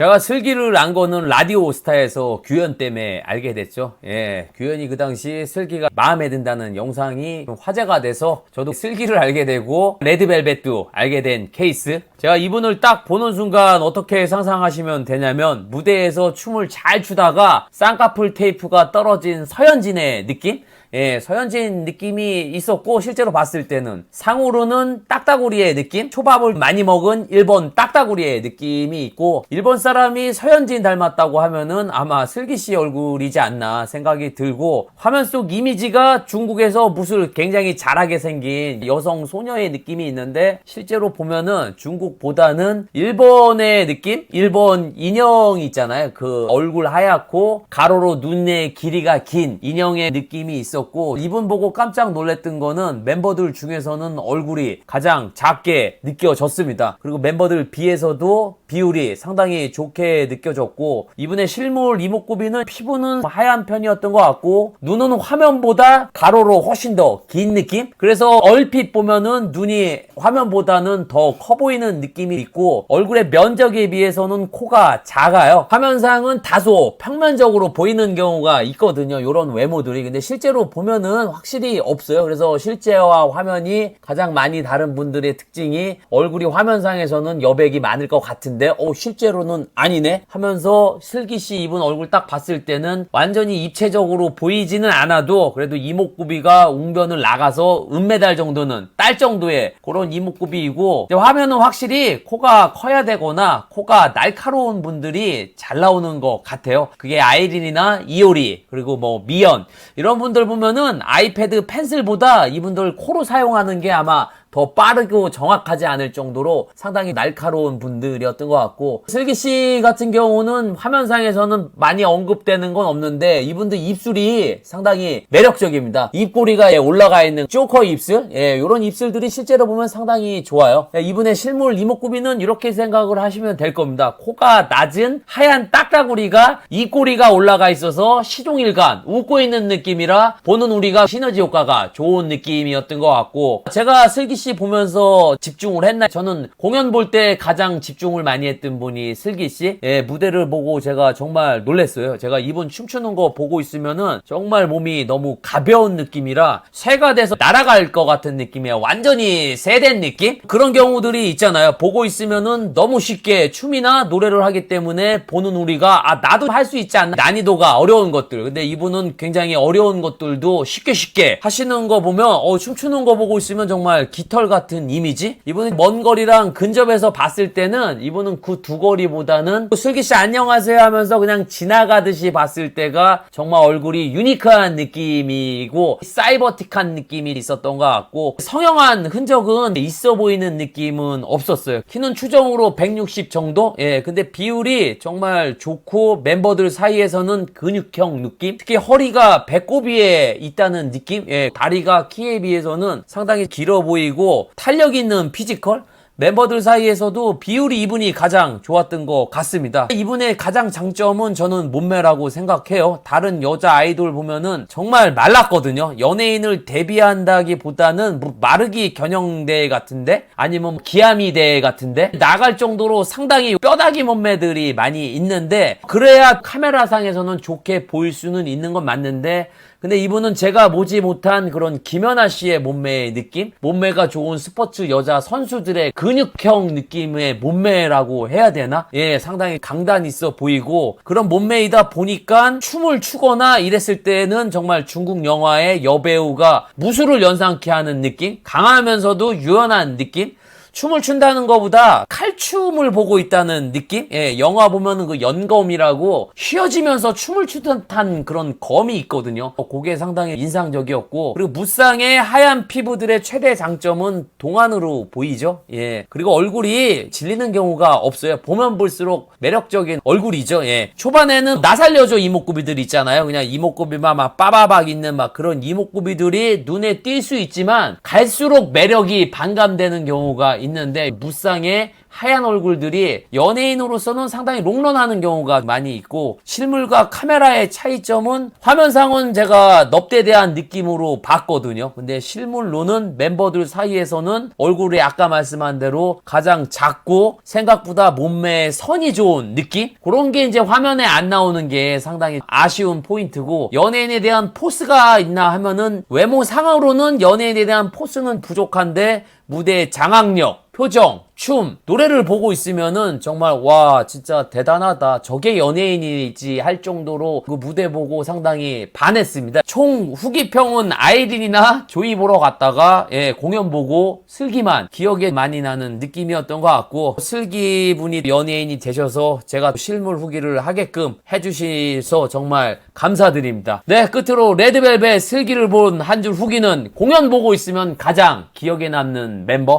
제가 슬기를 안 거는 라디오스타에서 규현 때문에 알게 됐죠. 예, 규현이 그 당시 슬기가 마음에 든다는 영상이 좀 화제가 돼서 저도 슬기를 알게 되고 레드벨벳도 알게 된 케이스. 제가 이분을 딱 보는 순간 어떻게 상상하시면 되냐면 무대에서 춤을 잘 추다가 쌍꺼풀 테이프가 떨어진 서현진의 느낌? 예, 서현진 느낌이 있었고 실제로 봤을 때는 상으로는 딱따구리의 느낌? 초밥을 많이 먹은 일본 딱따구리의 느낌이 있고 일본 사람이 서현진 닮았다고 하면은 아마 슬기씨 얼굴이지 않나 생각이 들고 화면 속 이미지가 중국에서 무술 굉장히 잘하게 생긴 여성 소녀의 느낌이 있는데 실제로 보면은 중국보다는 일본의 느낌? 일본 인형 있잖아요. 그 얼굴 하얗고 가로로 눈의 길이가 긴 인형의 느낌이 있어 이분 보고 깜짝 놀랐던 거는 멤버들 중에서는 얼굴이 가장 작게 느껴졌습니다. 그리고 멤버들 비해서도 비율이 상당히 좋게 느껴졌고 이분의 실물 이목구비는 피부는 하얀 편이었던 것 같고 눈은 화면보다 가로로 훨씬 더 긴 느낌? 그래서 얼핏 보면은 눈이 화면보다는 더 커 보이는 느낌이 있고 얼굴의 면적에 비해서는 코가 작아요. 화면상은 다소 평면적으로 보이는 경우가 있거든요. 이런 외모들이. 근데 실제로 보면은 확실히 없어요. 그래서 실제와 화면이 가장 많이 다른 분들의 특징이 얼굴이 화면상에서는 여백이 많을 것 같은데 실제로는 아니네 하면서 슬기씨 이분 얼굴 딱 봤을 때는 완전히 입체적으로 보이지는 않아도 그래도 이목구비가 웅변을 나가서 은메달 정도는 딸 정도의 그런 이목구비이고 화면은 확실히 코가 커야 되거나 코가 날카로운 분들이 잘 나오는 것 같아요. 그게 아이린이나 이효리 그리고 뭐 미연 이런 분들 보면은 아이패드 펜슬보다 이분들 코로 사용하는 게 아마 더 빠르고 정확하지 않을 정도로 상당히 날카로운 분들이었던 것 같고 슬기씨 같은 경우는 화면상에서는 많이 언급되는 건 없는데 이분들 입술이 상당히 매력적입니다. 입꼬리가 올라가 있는 조커 입술 이런 입술들이 실제로 보면 상당히 좋아요. 이분의 실물 이목구비는 이렇게 생각을 하시면 될 겁니다. 코가 낮은 하얀 딱따구리가 입꼬리가 올라가 있어서 시종일관 웃고 있는 느낌이라 보는 우리가 시너지 효과가 좋은 느낌이었던 것 같고 제가 슬기 씨 보면서 집중을 했나? 저는 공연 볼 때 가장 집중을 많이 했던 분이 슬기 씨. 무대를 보고 제가 정말 놀랐어요. 제가 이분 춤추는 거 보고 있으면은 정말 몸이 너무 가벼운 느낌이라 새가 돼서 날아갈 것 같은 느낌이야. 완전히 새된 느낌? 그런 경우들이 있잖아요. 보고 있으면은 너무 쉽게 춤이나 노래를 하기 때문에 보는 우리가 나도 할 수 있지 않나? 난이도가 어려운 것들. 근데 이분은 굉장히 어려운 것들도 쉽게 하시는 거 보면 춤추는 거 보고 있으면 정말 깃털 같은 이미지? 이분은 먼 거리랑 근접해서 봤을 때는 이분은 그 두 거리보다는 슬기씨 안녕하세요 하면서 그냥 지나가듯이 봤을 때가 정말 얼굴이 유니크한 느낌이고 사이버틱한 느낌이 있었던 것 같고 성형한 흔적은 있어 보이는 느낌은 없었어요. 키는 추정으로 160 정도? 근데 비율이 정말 좋고 멤버들 사이에서는 근육형 느낌? 특히 허리가 배꼽위에 있다는 느낌? 다리가 키에 비해서는 상당히 길어 보이고 탄력 있는 피지컬? 멤버들 사이에서도 비율이 이분이 가장 좋았던 것 같습니다. 이분의 가장 장점은 저는 몸매라고 생각해요. 다른 여자 아이돌 보면은 정말 말랐거든요. 연예인을 데뷔한다기보다는 마르기 겨냥대회 같은데 아니면 기아미 대회 같은데 나갈 정도로 상당히 뼈다귀 몸매들이 많이 있는데 그래야 카메라상에서는 좋게 보일 수는 있는 건 맞는데 근데 이분은 제가 보지 못한 그런 김연아 씨의 몸매의 느낌? 몸매가 좋은 스포츠 여자 선수들의 근육형 느낌의 몸매라고 해야 되나? 상당히 강단 있어 보이고 그런 몸매이다 보니까 춤을 추거나 이랬을 때는 정말 중국 영화의 여배우가 무술을 연상케 하는 느낌? 강하면서도 유연한 느낌? 춤을 춘다는 것보다 칼춤을 보고 있다는 느낌? 영화 보면은 그 연검이라고 휘어지면서 춤을 추는 듯한 그런 검이 있거든요. 그게 상당히 인상적이었고 그리고 무쌍의 하얀 피부들의 최대 장점은 동안으로 보이죠. 그리고 얼굴이 질리는 경우가 없어요. 보면 볼수록 매력적인 얼굴이죠. 초반에는 나 살려줘 이목구비들 있잖아요. 그냥 이목구비만 막 빠바박 있는 막 그런 이목구비들이 눈에 띌 수 있지만 갈수록 매력이 반감되는 경우가 있는데 무쌍의 하얀 얼굴들이 연예인으로서는 상당히 롱런하는 경우가 많이 있고, 실물과 카메라의 차이점은 화면상은 제가 넙대대한 느낌으로 봤거든요. 근데 실물로는 멤버들 사이에서는 얼굴이 아까 말씀한 대로 가장 작고 생각보다 몸매에 선이 좋은 느낌? 그런 게 이제 화면에 안 나오는 게 상당히 아쉬운 포인트고, 연예인에 대한 포스가 있나 하면은 외모상으로는 연예인에 대한 포스는 부족한데 무대의 장악력, 표정, 춤, 노래를 보고 있으면은 정말 와 진짜 대단하다, 저게 연예인이지 할 정도로 그 무대 보고 상당히 반했습니다. 총 후기평은 아이린이나 조이 보러 갔다가 공연 보고 슬기만 기억에 많이 나는 느낌이었던 것 같고, 슬기 분이 연예인이 되셔서 제가 실물 후기를 하게끔 해주셔서 정말 감사드립니다. 네, 끝으로 레드벨벳 슬기를 본 한 줄 후기는 공연 보고 있으면 가장 기억에 남는 멤버